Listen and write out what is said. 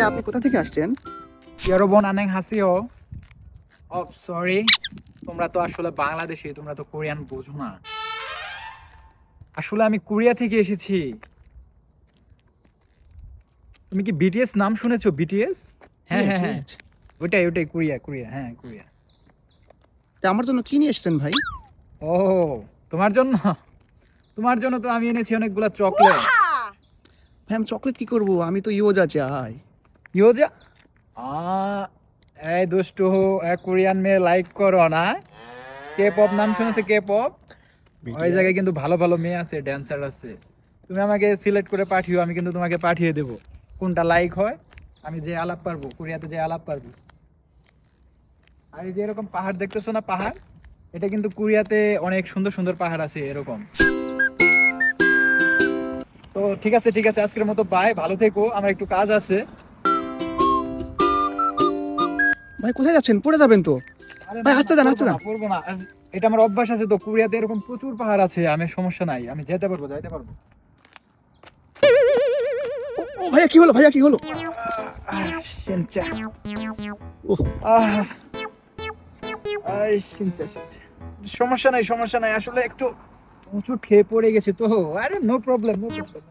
আপনি কোথা থেকে আসছেন? 여러분 안녕하세요. সরি, তোমরা তো আসলে বাংলাদেশী, তোমরা তো কোরিয়ান বোঝো না। আসলে আমি কোরিয়া থেকে এসেছি। তুমি কি বিটিএস নাম শুনেছো? বিটিএস? হ্যাঁ হ্যাঁ হ্যাঁ, ওটাই ওটাই, কোরিয়া কোরিয়া, হ্যাঁ কোরিয়া। তা আমার জন্য কি নিয়ে এসেছেন ভাই? ও, তোমার জন্য? তোমার জন্য তো আমি এনেছি অনেকগুলা চকলেট। ভাই আমি চকলেট কি করব, আমি তো ইয়োজা চাই। ইয়োজা? এই দুষ্টু, কোরিয়ান মেয়ে লাইক করো না? কে পপ নাম শুনেছো? K pop? ওই জায়গায় কিন্তু ভালো ভালো মেয়ে আছে, ড্যান্সার আছে। তুমি আমাকে সিলেক্ট করে পাঠিও, আমি কিন্তু তোমাকে পাঠিয়ে দেব। কোনটা লাইক হয়, আমি যে আলাপ পারবো, কোরিয়াতে যে আলাপ পারবো। আর এই যে এরকম পাহাড় দেখতেছো না, পাহাড়, এটা কিন্তু কোরিয়াতে অনেক সুন্দর সুন্দর পাহাড় আছে এরকম। তো ঠিক আছে ঠিক আছে, আজকের মতো বাই, ভালো থেকো, আমার একটু কাজ আছে। ভাই কোথায় যাচ্ছেন? পড়ে যাবেন তো। ভাই আস্তে যান, আস্তে যান। পড়বো না, আর এটা আমার অভ্যাস আছে তো, কোরিয়াতে এরকম প্রচুর পাহাড় আছে, আমি সমস্যা নাই, আমি যেতে পারবো, যাইতে পারবো। ও ভাইয়া কি হলো, ভাইয়া কি হলো? শিনচা। ওহ, শিনচা শিনচা। সমস্যা নাই সমস্যা নাই, আসলে একটু উঁচু খেয়ে পড়ে গেছি তো। আরে নো প্রবলেম নো প্রবলেম।